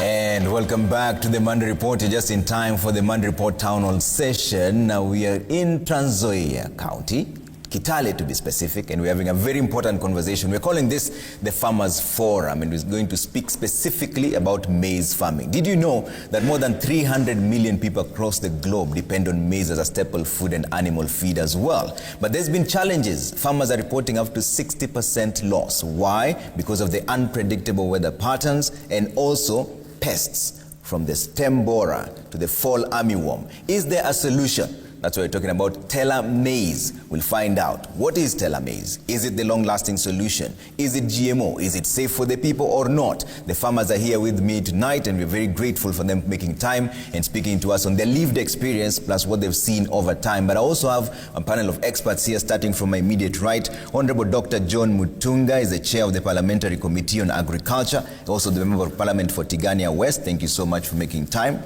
And welcome back to the Monday Report. You're just in time for the Monday Report Town Hall session. Now we are in Trans Nzoia County, Kitale to be specific, and we're having a very important conversation. We're calling this the Farmers Forum, and we're going to speak specifically about maize farming. Did you know that more than 300 million people across the globe depend on maize as a staple food and animal feed as well? But there's been challenges. Farmers are reporting up to 60% loss. Why? Because of the unpredictable weather patterns and also pests, from the stem borer to the fall armyworm. Is there a solution? That's why we're talking about Tella maize. We'll find out. What is Tella maize? Is it the long-lasting solution? Is it GMO? Is it safe for the people or not? The farmers are here with me tonight, and we're very grateful for them making time and speaking to us on their lived experience plus what they've seen over time. But I also have a panel of experts here, starting from my immediate right. Honorable Dr. John Mutunga is the chair of the Parliamentary Committee on Agriculture, also the Member of Parliament for Tigania West. Thank you so much for making time.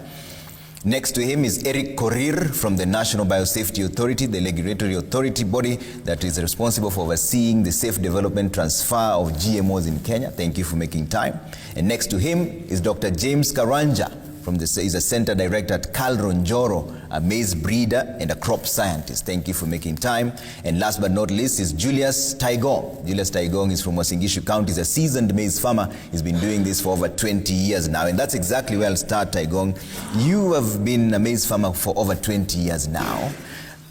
Next to him is Eric Korir from the National Biosafety Authority, the regulatory authority body that is responsible for overseeing the safe development transfer of GMOs in Kenya. Thank you for making time. And next to him is Dr. James Karanja, is a center director at Kalronjoro, a maize breeder and a crop scientist. Thank you for making time. And last but not least is Julius Taigong. Julius Taigong is from Uasin Gishu County. He's a seasoned maize farmer. He's been doing this for over 20 years now. And that's exactly where I'll start, Taigong. You have been a maize farmer for over 20 years now.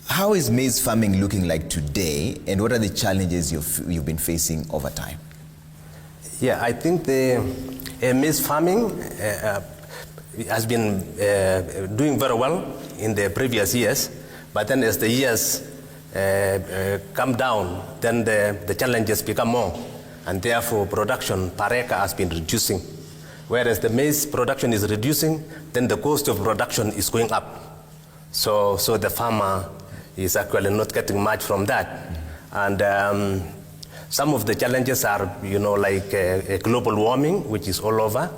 How is maize farming looking like today, and what are the challenges you've been facing over time? Yeah, I think the maize farming has been doing very well in the previous years, but then as the years come down, then the challenges become more, and therefore production per acre has been reducing. Whereas the maize production is reducing, then the cost of production is going up. So the farmer is actually not getting much from that. And some of the challenges are, like a global warming, which is all over.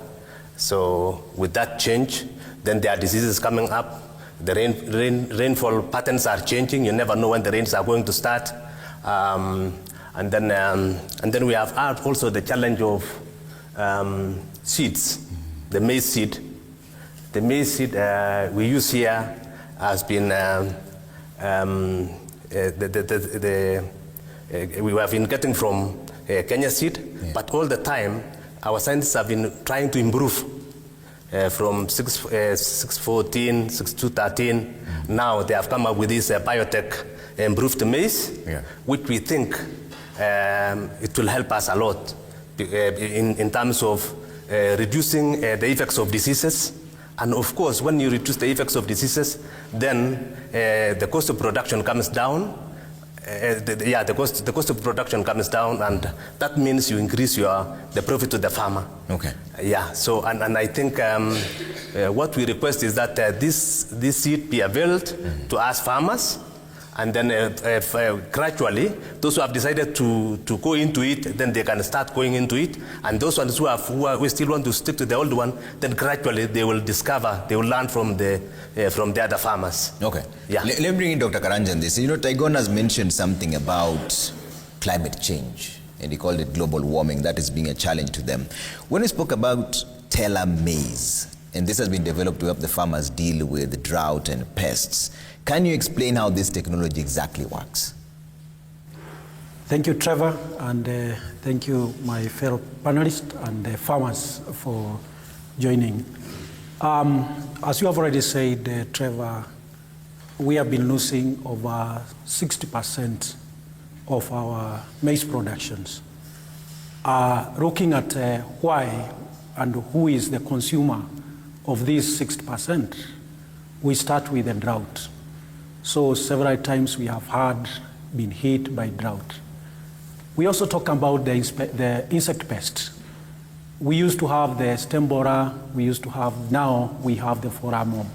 So with that change, then there are diseases coming up. The rainfall patterns are changing. You never know when the rains are going to start. And then we have also the challenge of seeds, the maize seed. The maize seed we use here has been, we have been getting from Kenya seed, yeah. But all the time, our scientists have been trying to improve from 614, 6213. Now they have come up with this biotech improved maize, yeah. Which we think it will help us a lot in terms of reducing the effects of diseases. And of course, when you reduce the effects of diseases, then the cost of production comes down. The cost of production comes down, and that means you increase the profit to the farmer. Okay. Yeah. So and I think what we request is that this seed be availed to us farmers, and then gradually those who have decided to go into it, then they can start going into it, and those ones who still want to stick to the old one, then gradually they will learn from the other farmers. Okay. Yeah. Let me bring in Dr. Karanja on this. Taigon has mentioned something about climate change, and he called it global warming. That is being a challenge to them. When we spoke about Tella maize, and this has been developed to help the farmers deal with drought and pests, can you explain how this technology exactly works? Thank you, Trevor, and thank you, my fellow panelists and farmers, for joining. As you have already said, Trevor, we have been losing over 60% of our maize productions. Looking at why and who is the consumer of these 60%, we start with the drought. So several times we have been hit by drought. We also talk about the insect pests. We used to have the stem borer, now we have the fall armyworm.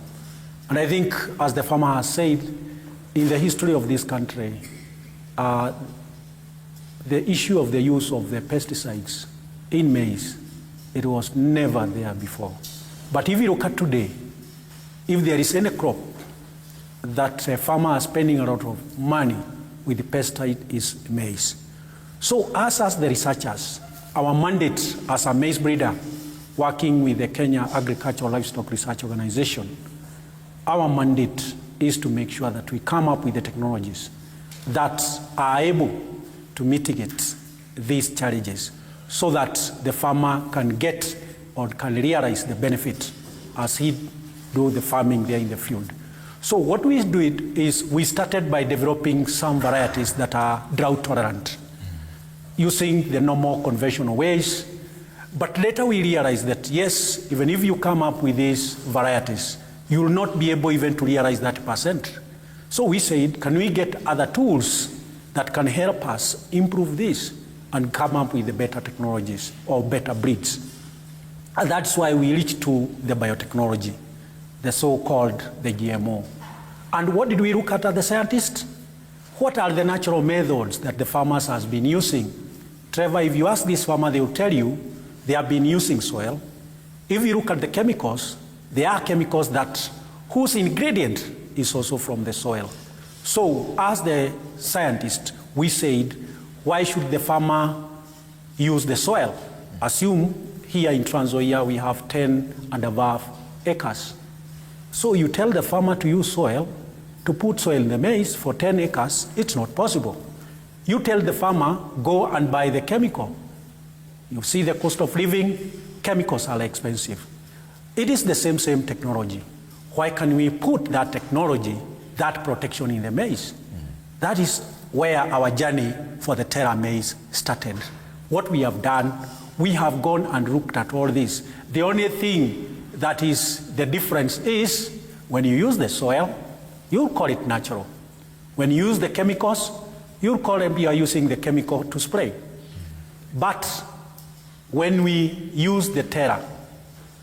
And I think, as the farmer has said, in the history of this country, the issue of the use of the pesticides in maize, it was never there before. But if you look at today, if there is any crop that a farmer is spending a lot of money with the pesticide is maize. So us as the researchers, our mandate as a maize breeder working with the Kenya Agricultural Livestock Research Organization, our mandate is to make sure that we come up with the technologies that are able to mitigate these challenges so that the farmer can get or can realize the benefit as he do the farming there in the field. So what we do is we started by developing some varieties that are drought tolerant, using the normal conventional ways. But later we realized that yes, even if you come up with these varieties, you will not be able even to realize that %. So we said, can we get other tools that can help us improve this and come up with the better technologies or better breeds? And that's why we reached to the biotechnology, the so-called the GMO. And what did we look at as the scientists? What are the natural methods that the farmers has been using? Trevor, if you ask this farmer, they will tell you they have been using soil. If you look at the chemicals, there are chemicals that whose ingredient is also from the soil. So as the scientist, we said, why should the farmer use the soil? Assume here in Trans Nzoia we have 10 and above acres. So you tell the farmer to use soil, to put soil in the maize for 10 acres, it's not possible. You tell the farmer, go and buy the chemical. You see the cost of living, chemicals are expensive. It is the same technology. Why can we put that technology, that protection in the maize? That is where our journey for the Tella maize started. What we have done, we have gone and looked at all this. The only thing that is the difference is when you use the soil, you'll call it natural. When you use the chemicals, you'll call them, you are using the chemical to spray. But when we use the Tella,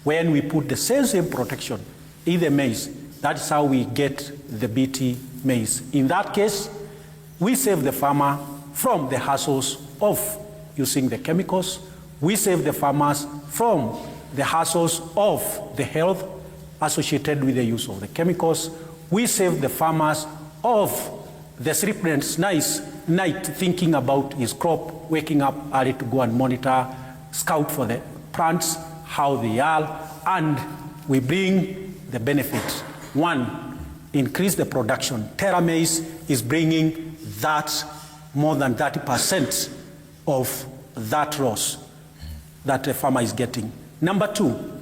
when we put the same protection in the maize, that's how we get the BT maize. In that case, we save the farmer from the hassles of using the chemicals. We save the farmers from the hassles of the health associated with the use of the chemicals. We save the farmers of the sleepless night thinking about his crop, waking up early to go and monitor, scout for the plants, how they are, and we bring the benefits. One, increase the production. Tella maize is bringing that more than 30% of that loss that the farmer is getting. Number two,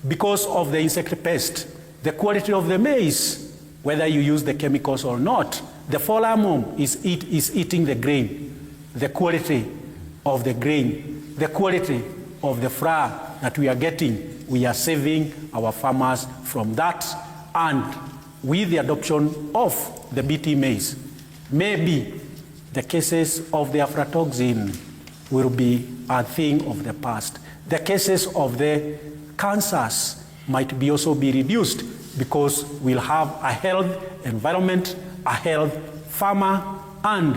because of the insect pest, the quality of the maize, whether you use the chemicals or not, the fallow worm is eating the grain, the quality of the grain, the quality of the flour that we are getting, we are saving our farmers from that. And with the adoption of the BT maize, maybe the cases of the aflatoxin will be a thing of the past. The cases of the cancers might be also be reduced because we'll have a health environment, a health farmer, and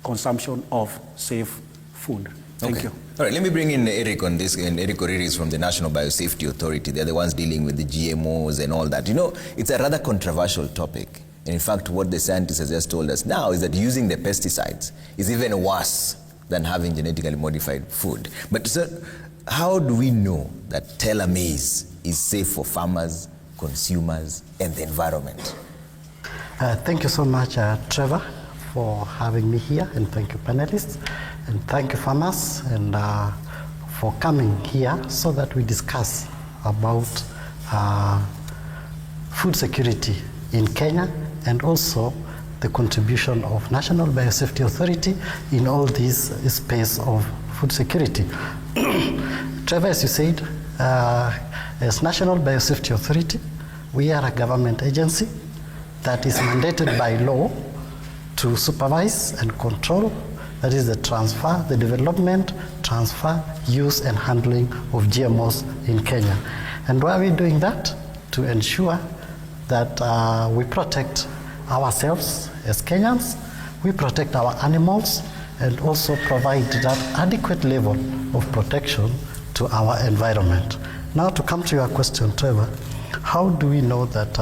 consumption of safe food. Thank you. All right, let me bring in Eric on this, and Eric Oriri is from the National Biosafety Authority. They're the ones dealing with the GMOs and all that. You know, it's a rather controversial topic. And in fact, what the scientists have just told us now is that using the pesticides is even worse than having genetically modified food. But sir, how do we know that Tella maize is safe for farmers, consumers, and the environment? Thank you so much, Trevor, for having me here, and thank you, panelists, and thank you, farmers, and for coming here so that we discuss about food security in Kenya, and also the contribution of National Biosafety Authority in all this space of food security. Trevor, as you said, as National Biosafety Authority, we are a government agency that is mandated by law to supervise and control, that is the transfer, the development, transfer, use, and handling of GMOs in Kenya. And why are we doing that? To ensure that we protect ourselves as Kenyans, we protect our animals, and also provide that adequate level of protection to our environment. Now, to come to your question, Trevor, how do we know that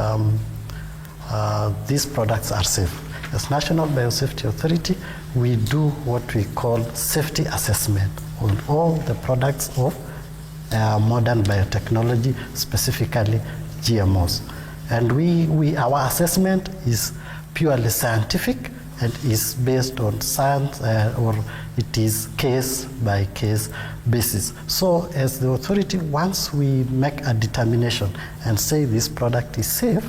these products are safe. As National Biosafety Authority, we do what we call safety assessment on all the products of modern biotechnology, specifically GMOs. And our assessment is purely scientific and is based on science, or it is case by case basis. So as the authority, once we make a determination and say this product is safe,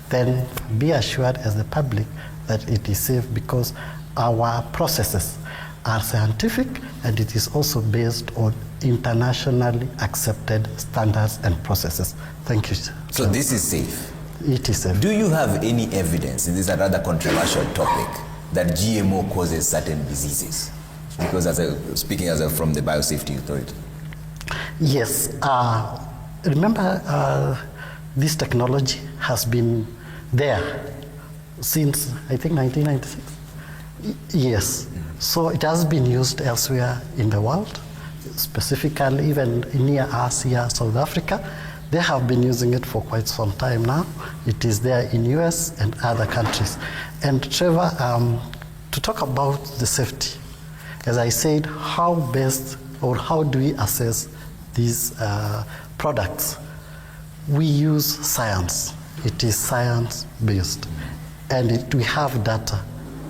then be assured as the public that it is safe, because our processes are scientific and it is also based on internationally accepted standards and processes. Thank you. So this is safe? It is safe. Do you have any evidence, this is a rather controversial topic, that GMO causes certain diseases? Because speaking from the Biosafety Authority. Yes. Remember, this technology has been there since, I think, 1996? Yes. So it has been used elsewhere in the world, specifically even near us here, South Africa. They have been using it for quite some time now. It is there in US and other countries. And Trevor, to talk about the safety, as I said, how best or how do we assess these products? We use science. It is science-based. And we have data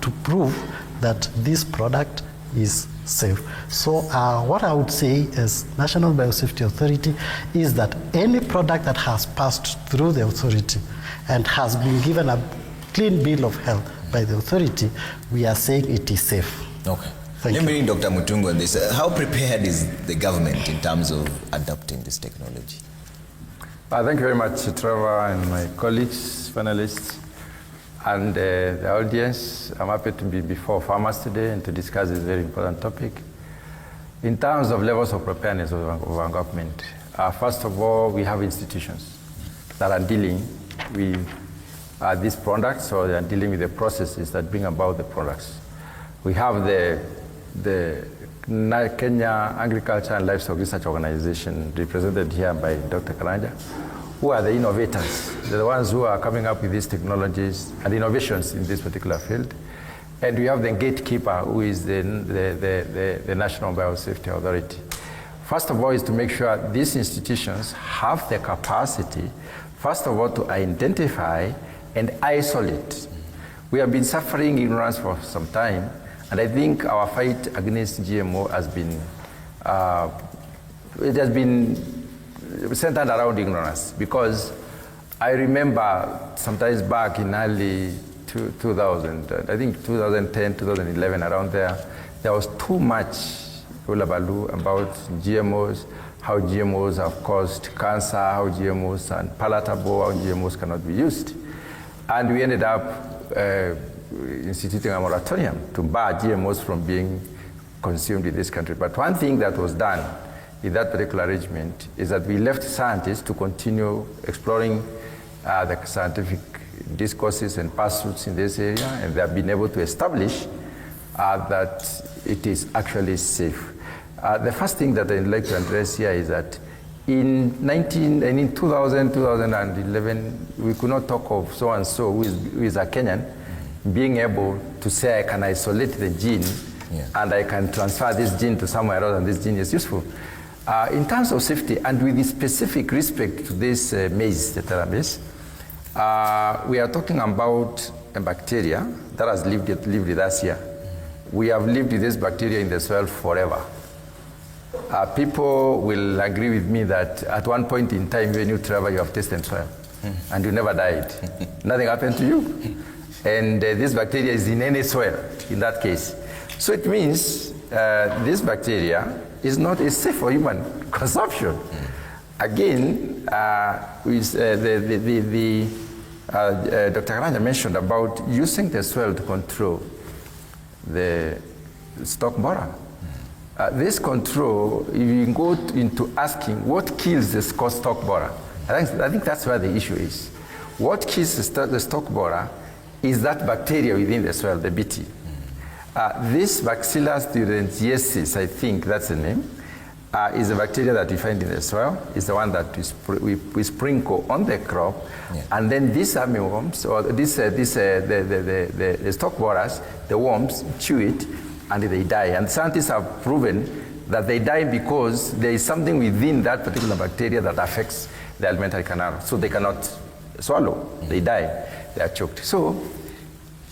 to prove that this product is safe. So what I would say as National Biosafety Authority is that any product that has passed through the authority and has been given a clean bill of health by the authority, we are saying it is safe. Okay. Thank Let me you. bring Dr. Mutungu on this. How prepared is the government in terms of adopting this technology? Thank you very much, Trevor, and my colleagues, panelists, and the audience. I'm happy to be before farmers today and to discuss this very important topic. In terms of levels of preparedness of our government, first of all, we have institutions that are dealing with these products, or they are dealing with the processes that bring about the products. We have the Kenya Agriculture and Livestock Research Organization, represented here by Dr. Karanja, who are the innovators. They're the ones who are coming up with these technologies and innovations in this particular field. And we have the gatekeeper, who is the National Biosafety Authority. First of all, is to make sure these institutions have the capacity, first of all, to identify and isolate. We have been suffering ignorance for some time, and I think our fight against GMO has been, it has been centered around ignorance, because I remember sometimes back in early 2000, I think 2010, 2011, around there was too much hullabaloo about GMOs, how GMOs have caused cancer, how GMOs are unpalatable, how GMOs cannot be used. And we ended up instituting a moratorium to bar GMOs from being consumed in this country. But one thing that was done in that particular arrangement is that we left scientists to continue exploring the scientific discourses and pursuits in this area, and they have been able to establish that it is actually safe. The first thing that I'd like to address here is that in 2000, 2011, we could not talk of so-and-so who is a Kenyan being able to say, I can isolate the gene, and I can transfer this gene to somewhere else, and this gene is useful. In terms of safety, and with the specific respect to this maize, the Tella maize, we are talking about a bacteria that has lived with us here. We have lived with this bacteria in the soil forever. People will agree with me that at one point in time, when you travel, you have tasted soil, and you never died. Nothing happened to you. And this bacteria is in any soil, in that case. So it means this bacteria is not safe for human consumption. Again, Dr. Karanja mentioned about using the soil to control the stalk borer. This control, if you go into asking what kills the stalk borer, I think that's where the issue is. What kills the stalk borer is that bacteria within the soil, the Bt. This Bacillus thuringiensis, I think that's the name, is the bacteria that we find in the soil. It's the one that we sprinkle on the crop, and then these armyworms or the stalk borers, the worms chew it and they die. And scientists have proven that they die because there is something within that particular bacteria that affects the alimentary canal, so they cannot swallow. They die. They are choked. So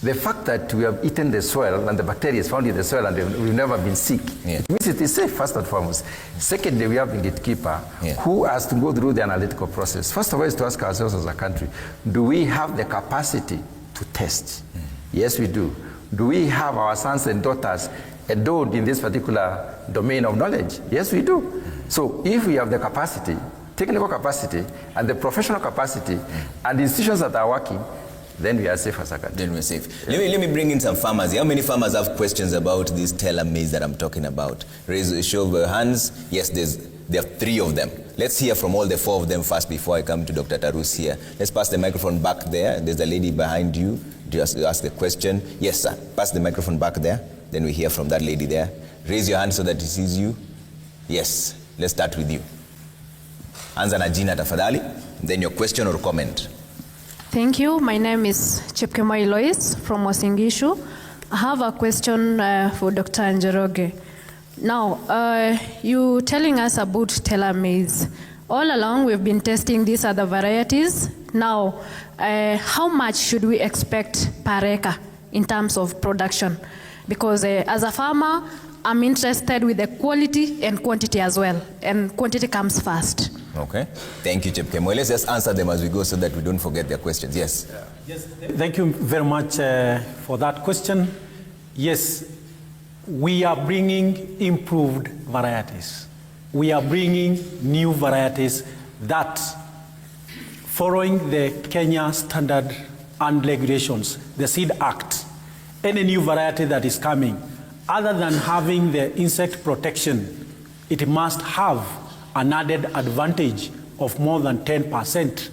the fact that we have eaten the soil and the bacteria is found in the soil and we've never been sick, it means it is safe, first and foremost. Secondly, we have the gatekeeper who has to go through the analytical process. First of all is to ask ourselves as a country, do we have the capacity to test? Yes, we do. Do we have our sons and daughters endowed in this particular domain of knowledge? Yes, we do. So if we have the capacity, technical capacity, and the professional capacity, and the institutions that are working, then we are safe as a country. Then we're safe. Let me bring in some farmers. How many farmers have questions about this Tella maize that I'm talking about? Raise a show of your hands. Yes, there are 3 of them. Let's hear from all the 4 of them first before I come to Dr. Tarus here. Let's pass the microphone back there. There's a lady behind you. Just ask the question. Yes, sir. Pass the microphone back there. Then we hear from that lady there. Raise your hand so that he sees you. Yes. Let's start with you. Anza na jina tafadhali. Then your question or comment. Thank you. My name is Chepkemoi Lois from Wasingishu. I have a question for Dr. Njoroge. Now, you telling us about Tella maize. All along, we've been testing these other varieties. Now, how much should we expect per acre in terms of production? Because as a farmer, I'm interested with the quality and quantity as well, and quantity comes first. Okay. Thank you, Chepkemoi. Let's just answer them as we go so that we don't forget their questions. Yes. Yes. Thank you very much for that question. Yes, we are bringing improved varieties. We are bringing new varieties that, following the Kenya Standard and Regulations, the Seed Act, any new variety that is coming, other than having the insect protection, it must have an added advantage of more than 10%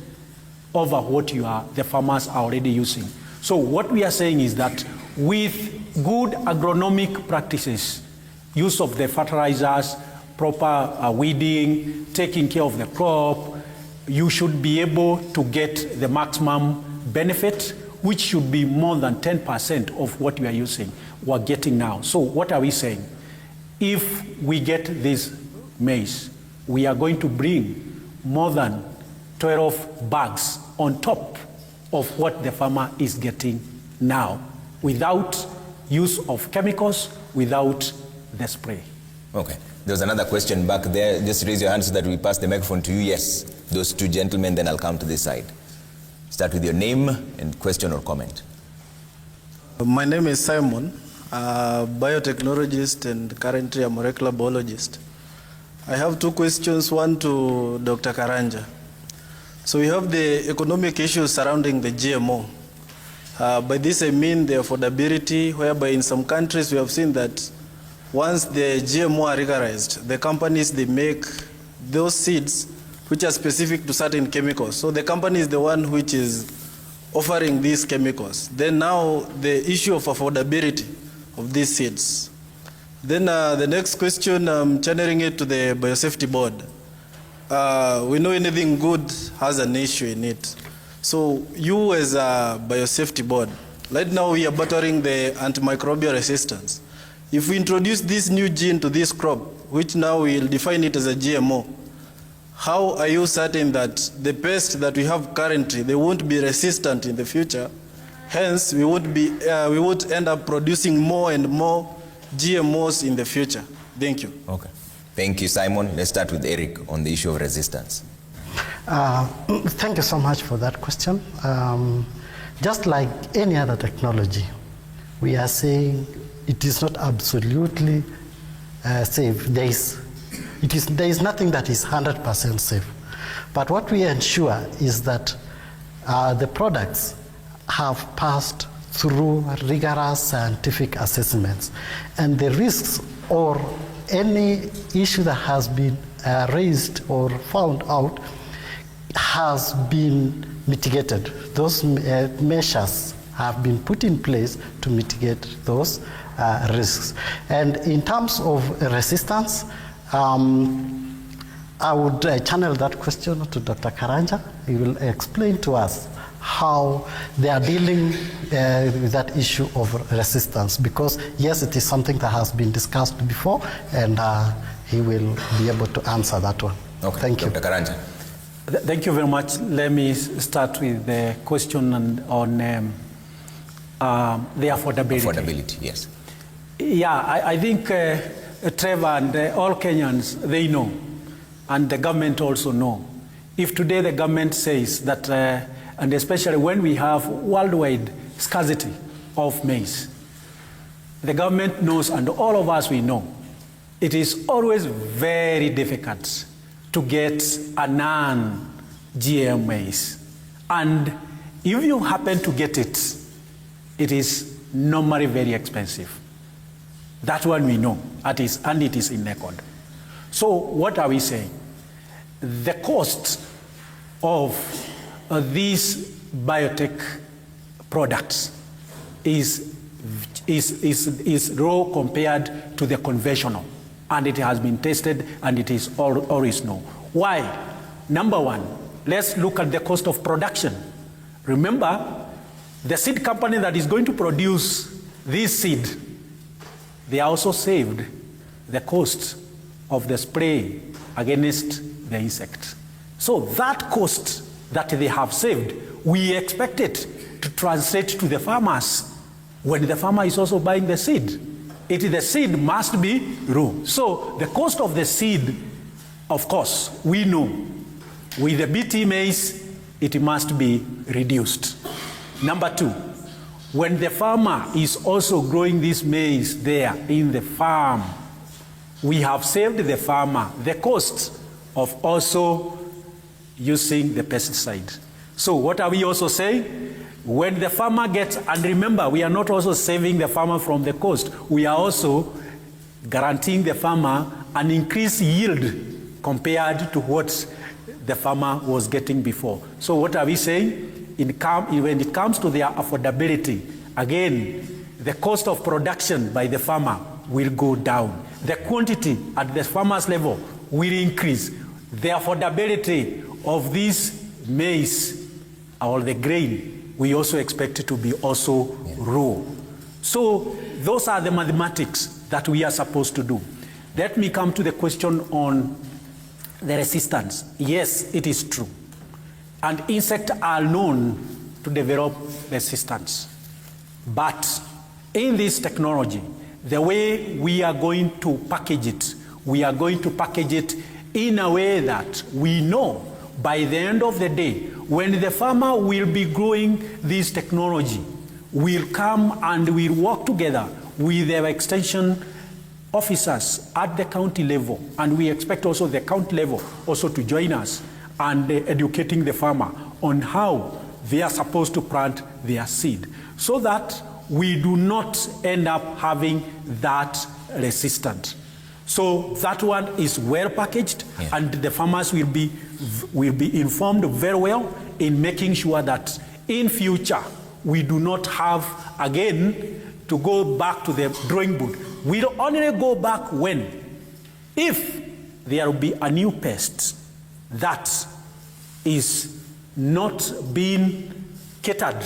over what the farmers are already using. So what we are saying is that with good agronomic practices, use of the fertilizers, proper weeding, taking care of the crop, you should be able to get the maximum benefit, which should be more than 10% of what we are using, we're getting now. So what are we saying? If we get this maize, we are going to bring more than 12 bags on top of what the farmer is getting now, without use of chemicals, without the spray. Okay. There's another question back there. Just raise your hand so that we pass the microphone to you. Yes, those 2 gentlemen, then I'll come to this side. Start with your name and question or comment. My name is Simon, a biotechnologist and currently a molecular biologist. I have 2 questions, one to Dr. Karanja. So we have the economic issues surrounding the GMO. By this I mean the affordability, whereby in some countries we have seen that once the GMO are regularized, the companies, they make those seeds which are specific to certain chemicals. So the company is the one which is offering these chemicals. Then now the issue of affordability of these seeds. Then the next question, I'm channeling it to the Biosafety Board. We know anything good has an issue in it. So you as a Biosafety Board, right now we are battling the antimicrobial resistance. If we introduce this new gene to this crop, which now we'll define it as a GMO, how are you certain that the pests that we have currently, they won't be resistant in the future? Hence, we won't end up producing more and more GMOs in the future. Thank you. Okay. Thank you, Simon. Let's start with Eric on the issue of resistance. Thank you so much for that question. Just like any other technology, we are saying it is not absolutely safe. There is nothing that is 100% safe. But what we ensure is that the products have passed through rigorous scientific assessments, and the risks or any issue that has been raised or found out has been mitigated. Those measures have been put in place to mitigate those risks. And in terms of resistance, I would channel that question to Dr. Karanja. He will explain to us how they are dealing with that issue of resistance, because yes, it is something that has been discussed before, and he will be able to answer that one. Okay. Thank you. Dr. Karanja. Thank you very much. Let me start with the question on the affordability. Affordability, yes. Yeah, I think Trevor and all Kenyans, they know, and the government also know. If today the government says that, and especially when we have worldwide scarcity of maize, the government knows, and all of us we know, it is always very difficult to get a non-GM maize. And if you happen to get it, it is normally very expensive. That one we know, and it is in record. So what are we saying? The cost of these biotech products is low compared to the conventional, and it has been tested, and it is always known. Why? Number one, let's look at the cost of production. Remember, the seed company that is going to produce this seed, they also saved the cost of the spray against the insect. So that cost that they have saved, we expect it to translate to the farmers when the farmer is also buying the seed. The seed must be raw. So the cost of the seed, of course, we know. With the BT maize, it must be reduced. Number two, when the farmer is also growing this maize there in the farm, we have saved the farmer the cost of also using the pesticide. So what are we also saying? When the farmer gets, and remember, we are not also saving the farmer from the cost, we are also guaranteeing the farmer an increased yield compared to what the farmer was getting before. So what are we saying? When it comes to their affordability, again, the cost of production by the farmer will go down. The quantity at the farmer's level will increase. The affordability of this maize or the grain, we also expect it to be also raw. So those are the mathematics that we are supposed to do. Let me come to the question on the resistance. Yes, it is true. And insects are known to develop resistance. But in this technology, the way we are going to package it, we are going to package it in a way that we know by the end of the day, when the farmer will be growing this technology, we'll come and we'll work together with their extension officers at the county level, and we expect also the county level also to join us and educating the farmer on how they are supposed to plant their seed, so that we do not end up having that resistance. So that one is well packaged, and the farmers will be informed very well in making sure that in future we do not have again to go back to the drawing board. We'll only go back if there will be a new pest that is not being catered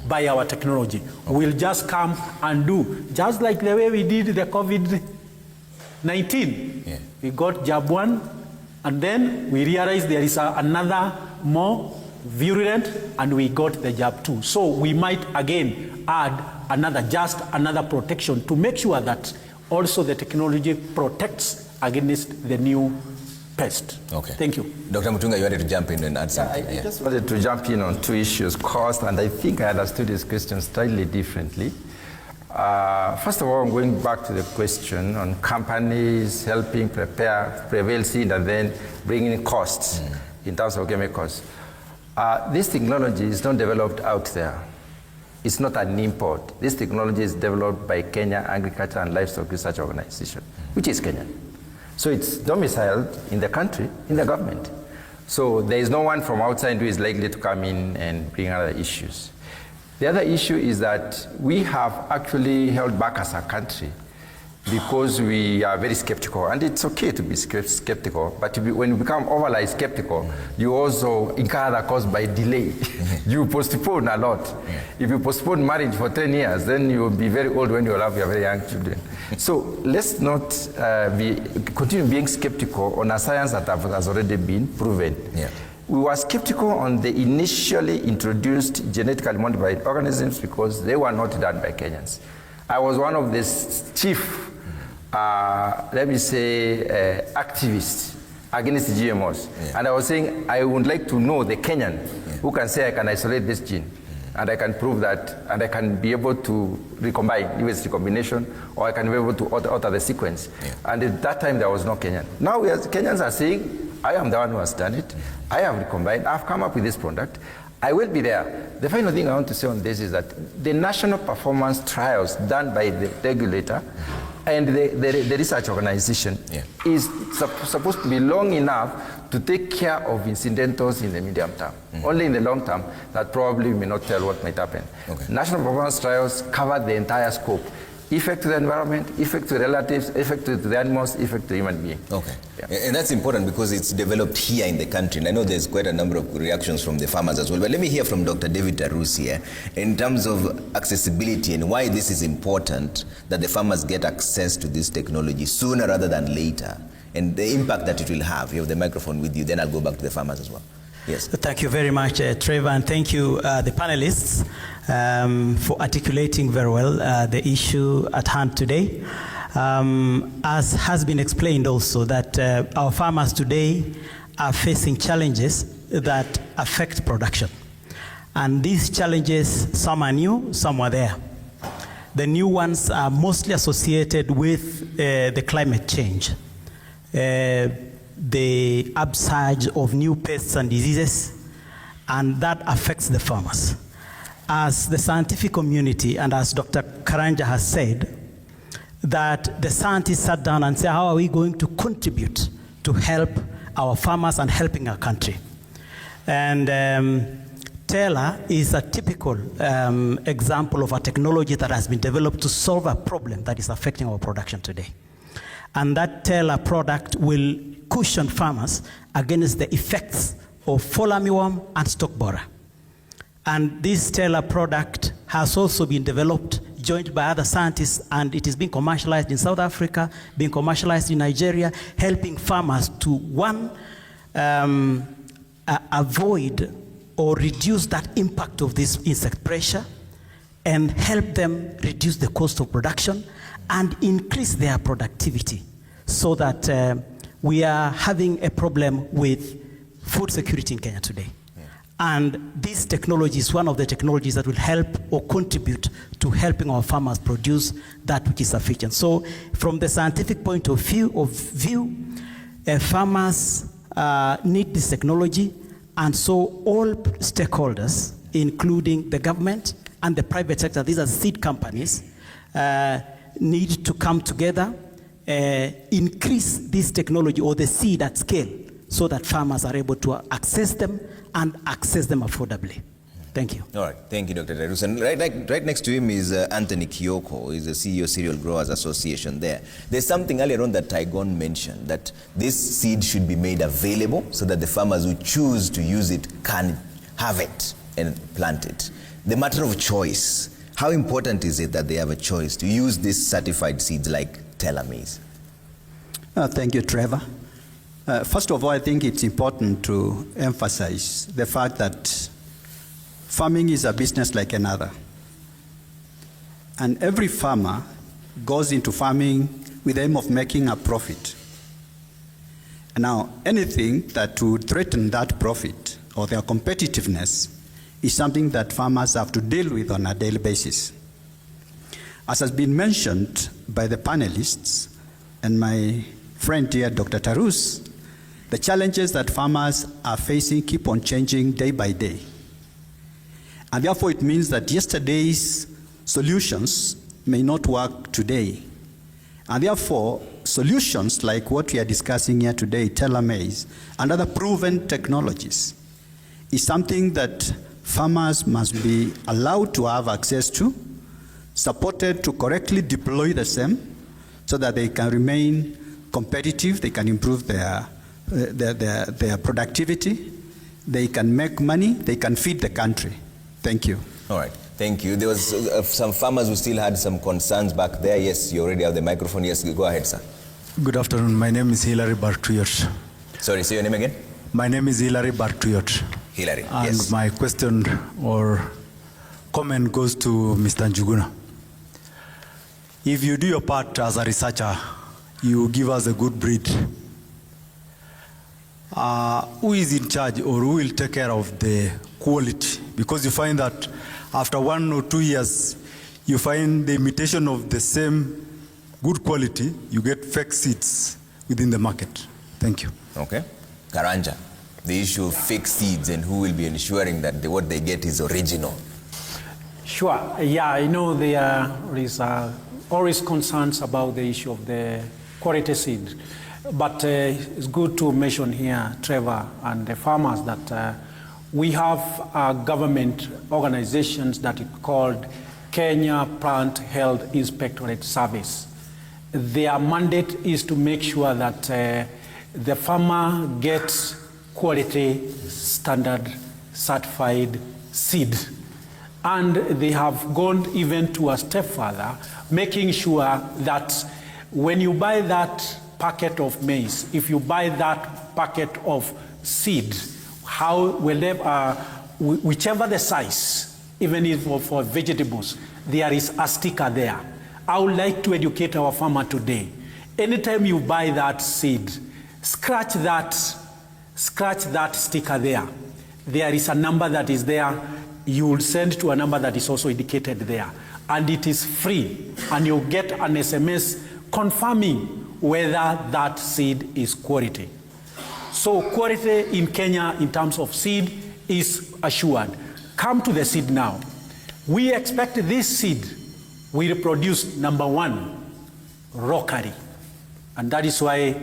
by our technology. We'll just come and do, just like the way we did the COVID-19. We got jab 1, and then we realized there is another more virulent, and we got the jab 2. So we might again add just another protection to make sure that also the technology protects against the new pest. Okay. Thank you. Dr. Mutunga, you wanted to jump in and add something. I just wanted to jump in on two issues, cost, and I think I understood this question slightly differently. First of all, going back to the question on companies helping prevail seed and then bringing in costs in terms of chemicals. This technology is not developed out there. It's not an import. This technology is developed by Kenya Agriculture and Livestock Research Organization, which is Kenyan. So it's domiciled in the country, in the government. So there is no one from outside who is likely to come in and bring other issues. The other issue is that we have actually held back as a country because we are very skeptical, and it's okay to be skeptical, but when you become overly skeptical, you also incur the cost by delay. You postpone a lot. If you postpone marriage for 10 years, then you will be very old when you have your very young children. So let's not continue being skeptical on a science that has already been proven. We were skeptical on the initially introduced genetically modified organisms because they were not done by Kenyans. I was one of the chief, let me say, activists against GMOs. And I was saying, I would like to know the Kenyan who can say I can isolate this gene, and I can prove that, and I can be able to recombine, US recombination, or I can be able to alter the sequence. And at that time, there was no Kenyan. Now Kenyans are saying, I am the one who has done it. I have recombined. I've come up with this product. I will be there. The final thing I want to say on this is that the national performance trials done by the regulator and the research organization is supposed to be long enough to take care of incidentals in the medium term. Only in the long term, that probably may not tell what might happen. National performance trials cover the entire scope. Effect to the environment, effect to relatives, effect to the animals, effect to human beings. And that's important because it's developed here in the country. And I know there's quite a number of reactions from the farmers as well. But let me hear from Dr. David Tarus here in terms of accessibility and why this is important that the farmers get access to this technology sooner rather than later, and the impact that it will have. You have the microphone with you, then I'll go back to the farmers as well. Yes. Thank you very much, Trevor, and thank you, the panelists, for articulating very well the issue at hand today. As has been explained also, that our farmers today are facing challenges that affect production. And these challenges, some are new, some are there. The new ones are mostly associated with the climate change. The upsurge of new pests and diseases, and that affects the farmers. As the scientific community, and as Dr. Karanja has said, that the scientists sat down and said, how are we going to contribute to help our farmers and helping our country? And Tella is a typical example of a technology that has been developed to solve a problem that is affecting our production today. And that Tella product will cushion farmers against the effects of fall armyworm and stalk borer. And this Tella product has also been developed, joined by other scientists, and it is being commercialized in South Africa, being commercialized in Nigeria, helping farmers to, one, avoid or reduce that impact of this insect pressure, and help them reduce the cost of production and increase their productivity, so that we are having a problem with food security in Kenya today. And this technology is one of the technologies that will help or contribute to helping our farmers produce that which is sufficient. So from the scientific point of view, farmers need this technology, and so all stakeholders, including the government and the private sector, these are seed companies, need to come together, increase this technology or the seed at scale, so that farmers are able to access them and access them affordably. Thank you. All right, thank you, Dr. Tarus. And right next to him is Anthony Kioko, he's the CEO of Cereal Growers Association there. There's something earlier on that Tygon mentioned, that this seed should be made available so that the farmers who choose to use it can have it and plant it. The matter of choice, how important is it that they have a choice to use these certified seeds like Tella maize? Thank you, Trevor. First of all, I think it's important to emphasize the fact that farming is a business like another. And every farmer goes into farming with the aim of making a profit. And now, anything that would threaten that profit or their competitiveness is something that farmers have to deal with on a daily basis. As has been mentioned by the panelists and my friend here, Dr. Tarus, the challenges that farmers are facing keep on changing day by day. And therefore it means that yesterday's solutions may not work today. And therefore, solutions like what we are discussing here today, Tella maize, and other proven technologies, is something that farmers must be allowed to have access to, supported to correctly deploy the same, so that they can remain competitive, they can improve their productivity, they can make money, they can feed the country. Thank you. All right, thank you. There was some farmers who still had some concerns back there. Yes, you already have the microphone. Yes, go ahead, sir. Good afternoon. My name is Hilary Bartuyot. Sorry, say your name again. My name is Hilary Bartuyot. Hilary, and yes. My question or comment goes to Mr. Njuguna. If you do your part as a researcher, you give us a good breed. Who is in charge or who will take care of the quality? Because you find that after 1 or 2 years, you find the imitation of the same good quality, you get fake seeds within the market. Thank you. Okay. Karanja, the issue of fake seeds and who will be ensuring that what they get is original. Sure. Yeah, I know there is always concerns about the issue of the quality seed. But it's good to mention here, Trevor, and the farmers that we have government organizations that are called Kenya Plant Health Inspectorate Service. Their mandate is to make sure that the farmer gets quality standard certified seed. And they have gone even to a step further, making sure that when you buy that packet of maize, if you buy that packet of seed, whichever the size, even if for vegetables, there is a sticker there. I would like to educate our farmer today. Anytime you buy that seed, scratch that sticker there. There is a number that is there. You will send to a number that is also indicated there. And it is free. And you'll get an SMS confirming whether that seed is quality. So quality in Kenya in terms of seed is assured. Come to the seed now. We expect this seed will produce, number one, rockery. And that is why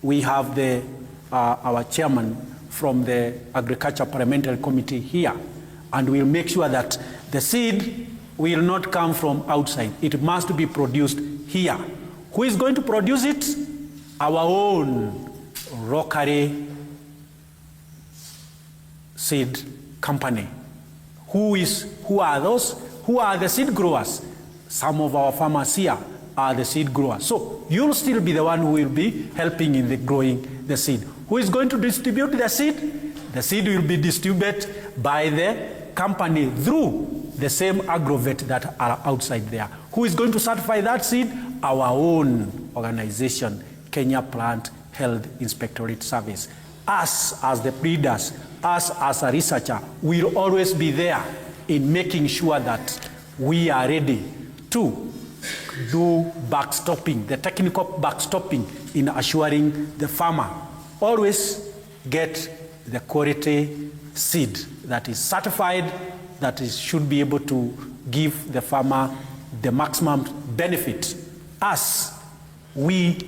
we have our chairman from the Agriculture Parliamentary Committee here. And we'll make sure that the seed will not come from outside. It must be produced here. Who is going to produce it? Our own rockery seed company. Who are those? Who are the seed growers? Some of our farmers here are the seed growers. So you'll still be the one who will be helping in the growing the seed. Who is going to distribute the seed? The seed will be distributed by the company through the same agrovet that are outside there. Who is going to certify that seed? Our own organization, Kenya Plant Health Inspectorate Service. Us as the breeders, us as a researcher, will always be there in making sure that we are ready to do backstopping, the technical backstopping in assuring the farmer always get the quality seed that is certified, that should be able to give the farmer the maximum benefit as we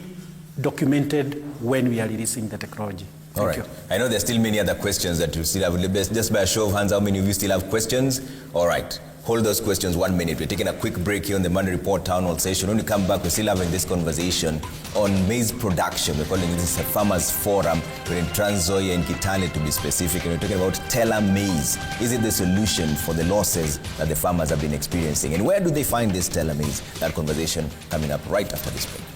documented when we are releasing the technology. All right. I know there's still many other questions that you still have. Just by a show of hands, how many of you still have questions? All right. Hold those questions 1 minute. We're taking a quick break here on the Monday Report Town Hall session. When we come back, we're still having this conversation on maize production. We're calling this a farmers forum. We're in Trans Nzoia and Kitale to be specific. And we're talking about Tella maize. Is it the solution for the losses that the farmers have been experiencing? And where do they find this Tella maize? That conversation coming up right after this break.